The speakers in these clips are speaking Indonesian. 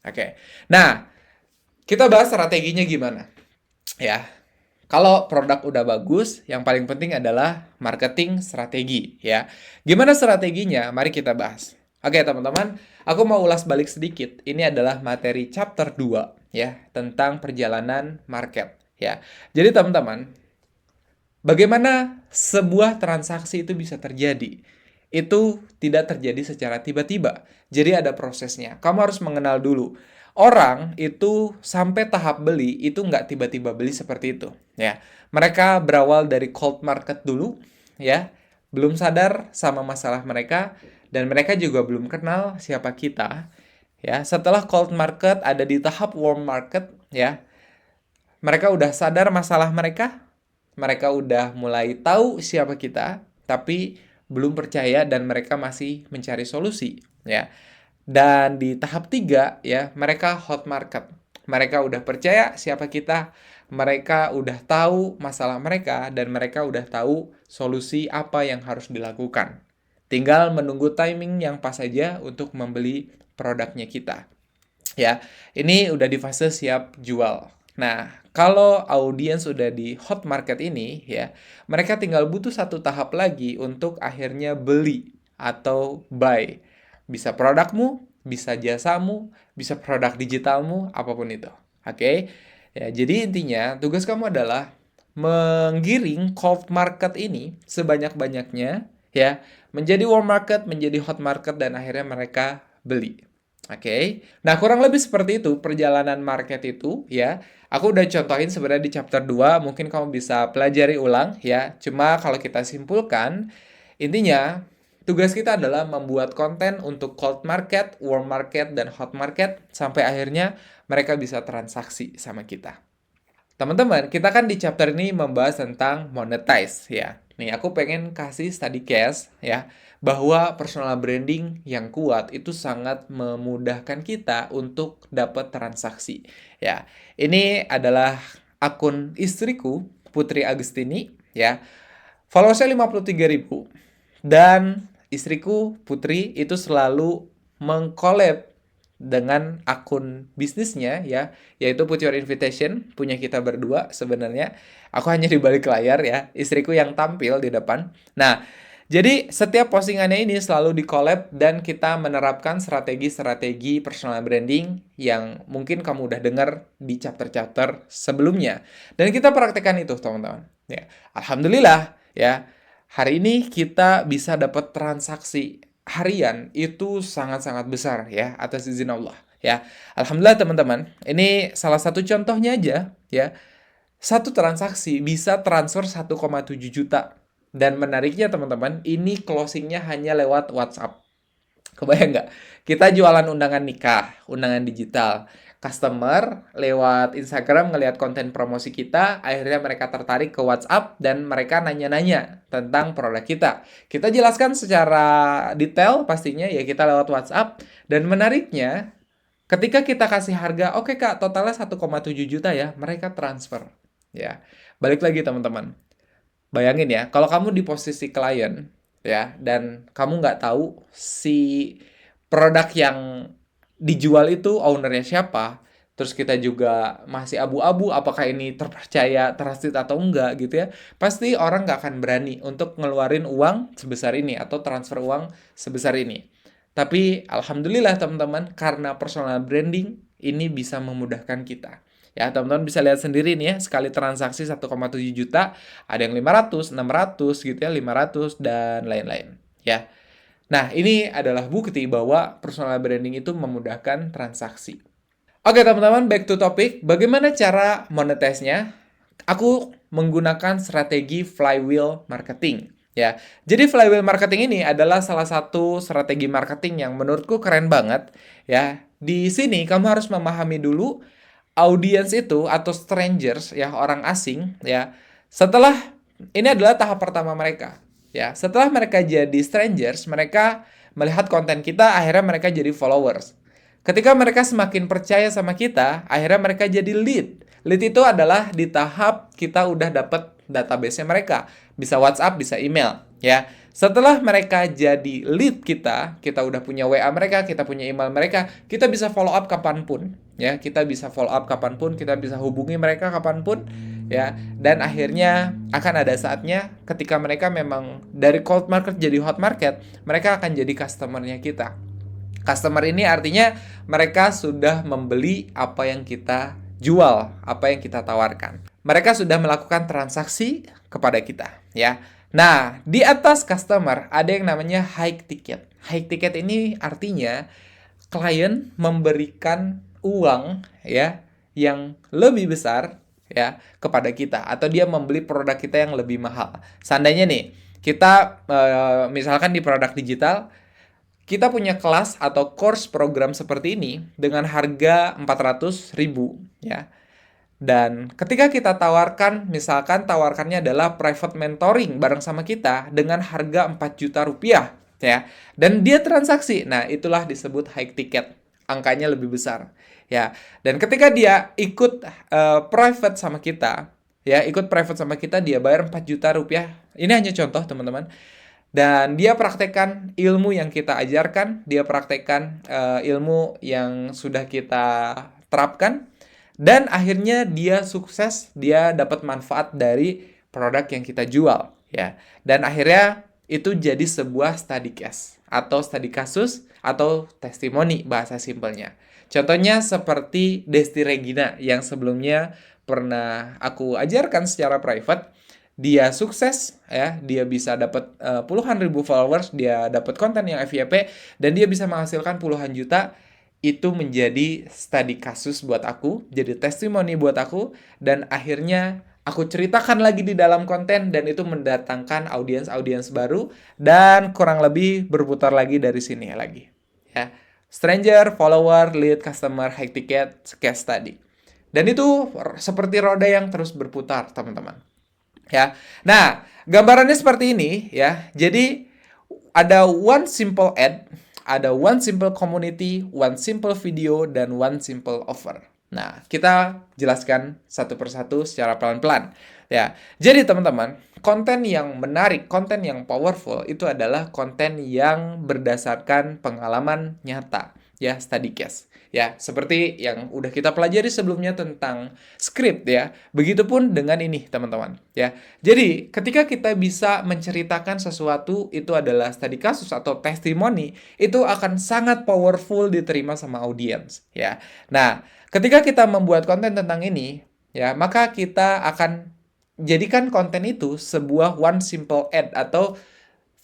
Oke. Nah, kita bahas strateginya gimana. Ya, kalau produk udah bagus, yang paling penting adalah marketing strategi, ya. Gimana strateginya? Mari kita bahas. Oke, teman-teman, aku mau ulas balik sedikit. Ini adalah materi chapter 2, ya, tentang perjalanan market, ya. Jadi, teman-teman, bagaimana sebuah transaksi itu bisa terjadi? Itu tidak terjadi secara tiba-tiba. Jadi ada prosesnya. Kamu harus mengenal dulu. Orang itu sampai tahap beli itu nggak tiba-tiba beli seperti itu. Ya, mereka berawal dari cold market dulu, ya, belum sadar sama masalah mereka dan mereka juga belum kenal siapa kita. Ya, setelah cold market ada di tahap warm market, ya, mereka udah sadar masalah mereka, mereka udah mulai tahu siapa kita, tapi belum percaya dan mereka masih mencari solusi, ya. Dan di tahap 3, ya, mereka hot market. Mereka udah percaya siapa kita, mereka udah tahu masalah mereka, dan mereka udah tahu solusi apa yang harus dilakukan. Tinggal menunggu timing yang pas saja untuk membeli produknya kita. Ya, ini udah di fase siap jual. Nah, kalau audiens udah di hot market ini, ya, mereka tinggal butuh satu tahap lagi untuk akhirnya beli atau buy. Bisa produkmu, bisa jasamu, bisa produk digitalmu, apapun itu. Oke? Ya, jadi intinya tugas kamu adalah menggiring cold market ini sebanyak-banyaknya, ya, menjadi warm market, menjadi hot market, dan akhirnya mereka beli. Oke. Nah, kurang lebih seperti itu perjalanan market itu, ya. Aku udah contohin sebenarnya di chapter 2, mungkin kamu bisa pelajari ulang, ya. Cuma kalau kita simpulkan, intinya tugas kita adalah membuat konten untuk cold market, warm market, dan hot market sampai akhirnya mereka bisa transaksi sama kita. Teman-teman, kita kan di chapter ini membahas tentang monetize, ya. Nih, aku pengen kasih study case, ya, bahwa personal branding yang kuat itu sangat memudahkan kita untuk dapat transaksi. Ya, ini adalah akun istriku, Putri Agustini, ya. Followersnya 53.000. Dan istriku, Putri, itu selalu mengcollab dengan akun bisnisnya, ya, yaitu Put Your Invitation, punya kita berdua sebenarnya. Aku hanya di balik layar, ya, istriku yang tampil di depan. Nah, jadi setiap postingannya ini selalu di-collab dan kita menerapkan strategi-strategi personal branding yang mungkin kamu udah dengar di chapter-chapter sebelumnya. Dan kita praktekkan itu, teman-teman. Ya, alhamdulillah, ya. Hari ini kita bisa dapat transaksi harian itu sangat-sangat besar, ya, atas izin Allah, ya. Alhamdulillah, teman-teman. Ini salah satu contohnya aja, ya. Satu transaksi bisa transfer 1,7 juta. Dan menariknya, teman-teman, ini closingnya hanya lewat WhatsApp. Kebayang nggak? Kita jualan undangan nikah, undangan digital. Customer lewat Instagram ngelihat konten promosi kita, akhirnya mereka tertarik ke WhatsApp dan mereka nanya-nanya tentang produk kita. Kita jelaskan secara detail pastinya, ya, kita lewat WhatsApp. Dan menariknya, ketika kita kasih harga, oke Kak, totalnya 1,7 juta ya, mereka transfer. Ya, balik lagi teman-teman. Bayangin ya, kalau kamu di posisi klien, ya, dan kamu nggak tahu si produk yang dijual itu ownernya siapa, terus kita juga masih abu-abu apakah ini terpercaya, trusted atau enggak gitu ya, pasti orang nggak akan berani untuk ngeluarin uang sebesar ini atau transfer uang sebesar ini. Tapi alhamdulillah teman-teman, karena personal branding ini bisa memudahkan kita. Ya, teman-teman bisa lihat sendiri nih ya, sekali transaksi 1,7 juta, ada yang 500, 600 gitu ya, 500 dan lain-lain. Ya. Nah, ini adalah bukti bahwa personal branding itu memudahkan transaksi. Oke, teman-teman, back to topic. Bagaimana cara monetize-nya? Aku menggunakan strategi flywheel marketing. Ya, jadi flywheel marketing ini adalah salah satu strategi marketing yang menurutku keren banget. Ya, di sini kamu harus memahami dulu audiens itu atau strangers, ya, orang asing, ya. Setelah ini adalah tahap pertama mereka, ya. Setelah mereka jadi strangers, mereka melihat konten kita, akhirnya mereka jadi followers. Ketika mereka semakin percaya sama kita, akhirnya mereka jadi lead. Lead itu adalah di tahap kita udah dapat database-nya mereka, bisa WhatsApp, bisa email. ya. Setelah mereka jadi lead kita, kita udah punya WA mereka, kita punya email mereka, kita bisa follow up kapanpun, ya. Kita bisa follow up kapanpun, kita bisa hubungi mereka kapanpun, ya. Dan akhirnya akan ada saatnya ketika mereka memang dari cold market jadi hot market, mereka akan jadi customer-nya kita. Customer ini artinya mereka sudah membeli apa yang kita jual, apa yang kita tawarkan. Mereka sudah melakukan transaksi kepada kita, ya. Nah, di atas customer ada yang namanya high ticket. High ticket ini artinya klien memberikan uang, ya, yang lebih besar, ya, kepada kita, atau dia membeli produk kita yang lebih mahal. Seandainya nih, kita misalkan di produk digital, kita punya kelas atau course program seperti ini dengan harga 400.000, ya. Dan ketika kita tawarkan, misalkan tawarkannya adalah private mentoring bareng sama kita dengan harga 4 juta rupiah, ya. Dan dia transaksi. Nah, itulah disebut high ticket. Angkanya lebih besar, ya. Dan ketika dia ikut private sama kita, ya, ikut private sama kita, dia bayar 4 juta rupiah. Ini hanya contoh, teman-teman. Dan dia praktekkan ilmu yang kita ajarkan, dia praktekkan ilmu yang sudah kita terapkan, dan akhirnya dia sukses, dia dapat manfaat dari produk yang kita jual, ya. Dan akhirnya itu jadi sebuah study case atau study kasus atau testimoni bahasa simpelnya. Contohnya seperti Desti Regina yang sebelumnya pernah aku ajarkan secara private. Dia sukses, ya, dia bisa dapat puluhan ribu followers, dia dapat konten yang FYP, dan dia bisa menghasilkan puluhan juta. Itu menjadi studi kasus buat aku, jadi testimoni buat aku, dan akhirnya aku ceritakan lagi di dalam konten, dan itu mendatangkan audiens-audiens baru, dan kurang lebih berputar lagi dari sini lagi, ya. Stranger, follower, lead, customer, high ticket, case study. Dan itu seperti roda yang terus berputar, teman-teman. Ya. Nah, gambarannya seperti ini, ya. Jadi ada one simple ad, ada one simple community, one simple video, dan one simple offer. Nah, kita jelaskan satu persatu secara pelan-pelan, ya. Jadi teman-teman, konten yang menarik, konten yang powerful itu adalah konten yang berdasarkan pengalaman nyata, ya, study case. Ya, seperti yang udah kita pelajari sebelumnya tentang script, ya. Begitupun dengan ini, teman-teman, ya. Jadi, ketika kita bisa menceritakan sesuatu itu adalah studi kasus atau testimoni, itu akan sangat powerful diterima sama audiens, ya. Nah, ketika kita membuat konten tentang ini, ya, maka kita akan jadikan konten itu sebuah one simple ad atau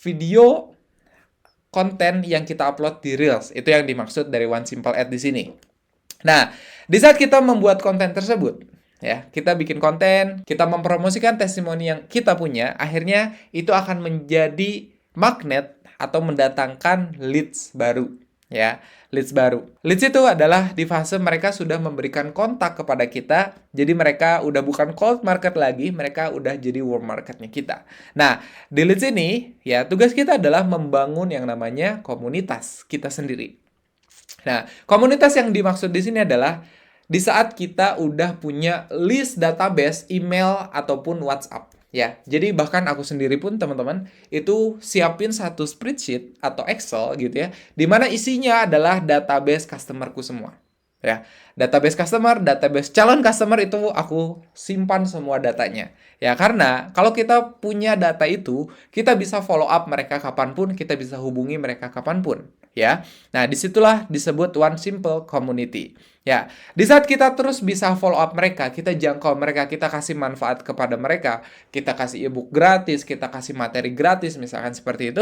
video konten yang kita upload di Reels. Itu yang dimaksud dari one simple ad di sini. Nah, di saat kita membuat konten tersebut, ya, kita bikin konten, kita mempromosikan testimoni yang kita punya, akhirnya itu akan menjadi magnet atau mendatangkan leads baru, ya. Leads baru. Leads itu adalah di fase mereka sudah memberikan kontak kepada kita, jadi mereka udah bukan cold market lagi, mereka udah jadi warm marketnya kita. Nah, di leads ini, ya, tugas kita adalah membangun yang namanya komunitas kita sendiri. Nah, komunitas yang dimaksud di sini adalah di saat kita udah punya list database email ataupun WhatsApp, ya. Jadi bahkan aku sendiri pun, teman-teman, itu siapin satu spreadsheet atau Excel gitu, ya, di mana isinya adalah database customerku semua, ya. Database customer, database calon customer itu aku simpan semua datanya, ya. Karena kalau kita punya data itu, kita bisa follow up mereka kapanpun, kita bisa hubungi mereka kapanpun, ya. Nah, disitulah disebut one simple community. Ya, di saat kita terus bisa follow up mereka, kita jangkau mereka, kita kasih manfaat kepada mereka, kita kasih ebook gratis, kita kasih materi gratis, misalkan seperti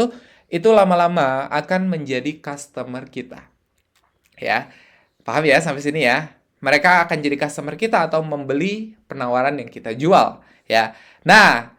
itu lama-lama akan menjadi customer kita. Ya, paham ya sampai sini ya? Mereka akan jadi customer kita atau membeli penawaran yang kita jual. Ya, nah,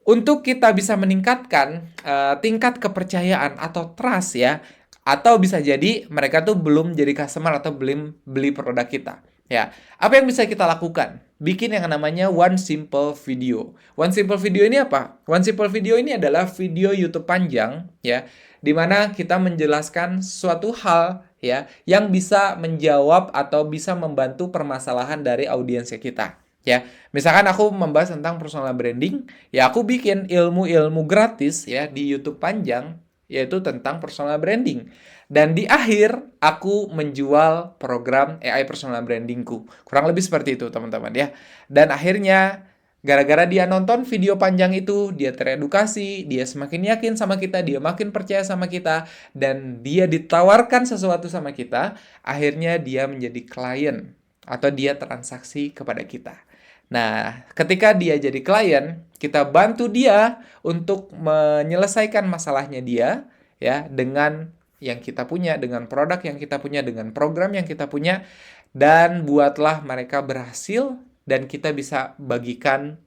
untuk kita bisa meningkatkan tingkat kepercayaan atau trust, ya, atau bisa jadi mereka tuh belum jadi customer atau belum beli produk kita, ya. Apa yang bisa kita lakukan? Bikin yang namanya one simple video. One simple video ini apa? One simple video ini adalah video YouTube panjang, ya, di mana kita menjelaskan suatu hal, ya, yang bisa menjawab atau bisa membantu permasalahan dari audiensnya kita. Ya, misalkan aku membahas tentang personal branding, ya aku bikin ilmu-ilmu gratis ya di YouTube panjang, yaitu tentang personal branding. Dan di akhir, aku menjual program AI personal brandingku. Kurang lebih seperti itu, teman-teman ya. Dan akhirnya, gara-gara dia nonton video panjang itu, dia teredukasi, dia semakin yakin sama kita, dia makin percaya sama kita, dan dia ditawarkan sesuatu sama kita, akhirnya dia menjadi klien atau dia transaksi kepada kita. Nah, ketika dia jadi klien, kita bantu dia untuk menyelesaikan masalahnya dia ya dengan yang kita punya, dengan produk yang kita punya, dengan program yang kita punya, dan buatlah mereka berhasil dan kita bisa bagikan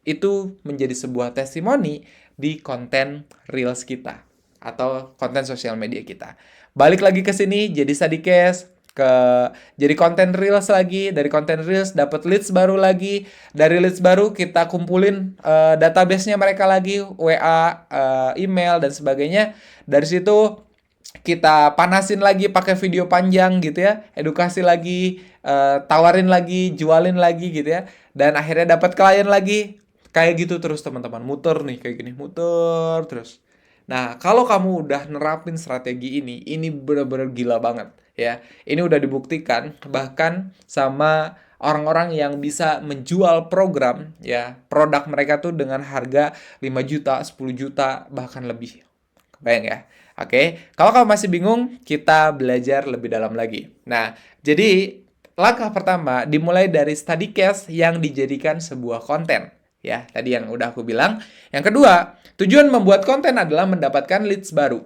itu menjadi sebuah testimoni di konten Reels kita atau konten sosial media kita. Balik lagi ke sini jadi Sadikes, ke jadi konten Reels lagi, dari konten Reels dapat leads baru lagi, dari leads baru kita kumpulin database-nya mereka lagi, WA, email dan sebagainya. Dari situ kita panasin lagi pakai video panjang gitu ya, edukasi lagi, tawarin lagi, jualin lagi gitu ya, dan akhirnya dapat klien lagi. Kayak gitu terus teman-teman, muter nih kayak gini, muter terus. Nah, kalau kamu udah nerapin strategi ini bener-bener gila banget ya. Ini udah dibuktikan bahkan sama orang-orang yang bisa menjual program ya, produk mereka tuh dengan harga 5 juta, 10 juta, bahkan lebih. Kebayang ya? Oke, kalau kamu masih bingung, kita belajar lebih dalam lagi. Nah, jadi langkah pertama dimulai dari study case yang dijadikan sebuah konten. Ya, tadi yang udah aku bilang. Yang kedua, tujuan membuat konten adalah mendapatkan leads baru.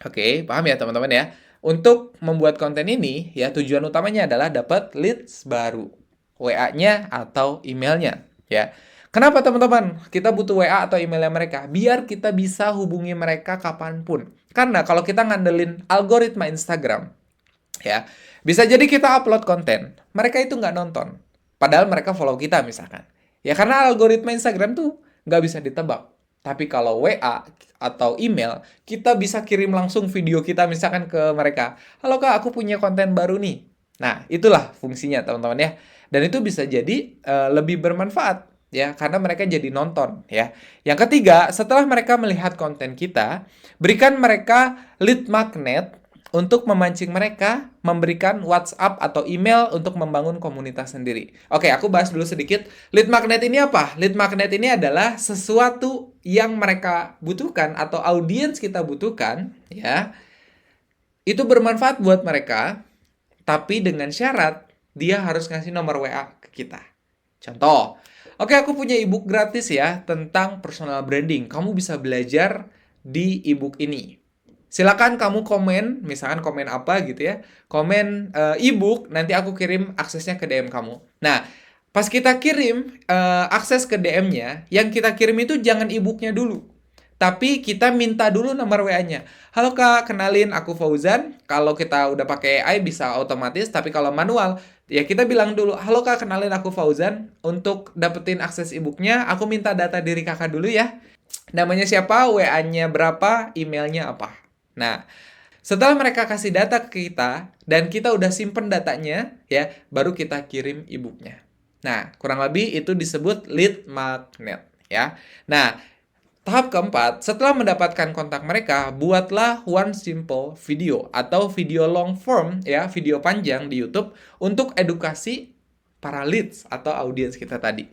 Oke, paham ya teman-teman ya? Untuk membuat konten ini, ya tujuan utamanya adalah dapat leads baru. WA-nya atau emailnya, ya. Kenapa teman-teman? Kita butuh WA atau emailnya mereka? Biar kita bisa hubungi mereka kapanpun. Karena kalau kita ngandelin algoritma Instagram, ya, bisa jadi kita upload konten, mereka itu nggak nonton. Padahal mereka follow kita misalkan. Ya karena algoritma Instagram tuh nggak bisa ditebak. Tapi kalau WA atau email, kita bisa kirim langsung video kita misalkan ke mereka. Halo Kak, aku punya konten baru nih. Nah, itulah fungsinya teman-teman ya. Dan itu bisa jadi lebih bermanfaat ya karena mereka jadi nonton ya. Yang ketiga, setelah mereka melihat konten kita, berikan mereka lead magnet untuk memancing mereka memberikan WhatsApp atau email untuk membangun komunitas sendiri. Oke, aku bahas dulu sedikit. Lead magnet ini apa? Lead magnet ini adalah sesuatu yang mereka butuhkan atau audiens kita butuhkan, ya. Itu bermanfaat buat mereka, tapi dengan syarat dia harus ngasih nomor WA ke kita. Contoh, oke aku punya ebook gratis ya tentang personal branding. Kamu bisa belajar di ebook ini. Silakan kamu komen, misalkan komen apa gitu ya. Komen ebook, nanti aku kirim aksesnya ke DM kamu. Nah, pas kita kirim akses ke DM-nya, yang kita kirim itu jangan ebooknya dulu. Tapi kita minta dulu nomor WA-nya. Halo Kak, kenalin aku Fauzan. Kalau kita udah pakai AI bisa otomatis, tapi kalau manual, ya kita bilang dulu, halo Kak, kenalin aku Fauzan. Untuk dapetin akses ebooknya, aku minta data diri kakak dulu ya. Namanya siapa, WA-nya berapa, emailnya apa. Nah, setelah mereka kasih data ke kita dan kita udah simpen datanya, ya, baru kita kirim ebooknya. Nah, kurang lebih itu disebut lead magnet, ya. Nah, tahap keempat, setelah mendapatkan kontak mereka, buatlah one simple video atau video long form, ya, video panjang di YouTube untuk edukasi para leads atau audiens kita tadi.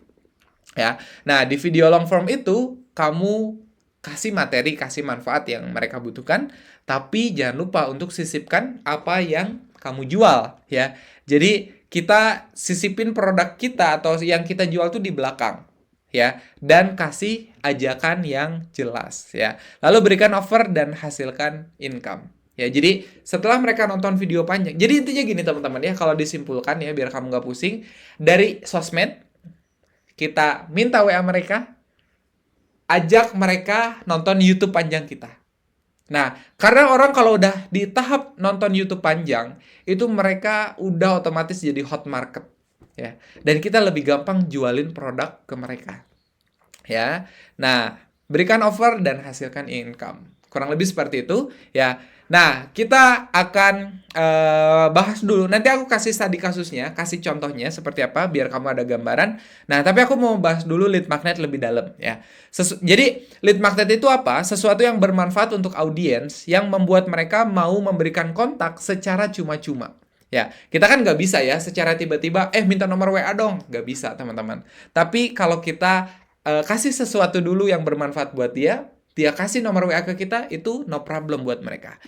Ya. Nah, di video long form itu kamu kasih materi, kasih manfaat yang mereka butuhkan, tapi jangan lupa untuk sisipkan apa yang kamu jual, ya. Jadi, kita sisipin produk kita atau yang kita jual tuh di belakang, ya. Dan kasih ajakan yang jelas, ya. Lalu berikan offer dan hasilkan income. Ya, jadi setelah mereka nonton video panjang, jadi intinya gini teman-teman ya, kalau disimpulkan ya, biar kamu nggak pusing, dari sosmed, kita minta WA mereka, ajak mereka nonton YouTube panjang kita. Nah, karena orang kalau udah di tahap nonton YouTube panjang, itu mereka udah otomatis jadi hot market, ya. Dan kita lebih gampang jualin produk ke mereka, ya. Nah, berikan offer dan hasilkan income. Kurang lebih seperti itu ya. Nah, kita akan bahas dulu. Nanti aku kasih studi kasusnya, kasih contohnya seperti apa biar kamu ada gambaran. Nah, tapi aku mau bahas dulu lead magnet lebih dalam ya. Jadi, lead magnet itu apa? Sesuatu yang bermanfaat untuk audiens yang membuat mereka mau memberikan kontak secara cuma-cuma. Ya, kita kan nggak bisa ya secara tiba-tiba, minta nomor WA dong. Nggak bisa, teman-teman. Tapi kalau kita kasih sesuatu dulu yang bermanfaat buat dia kasih nomor WA ke kita, itu no problem buat mereka.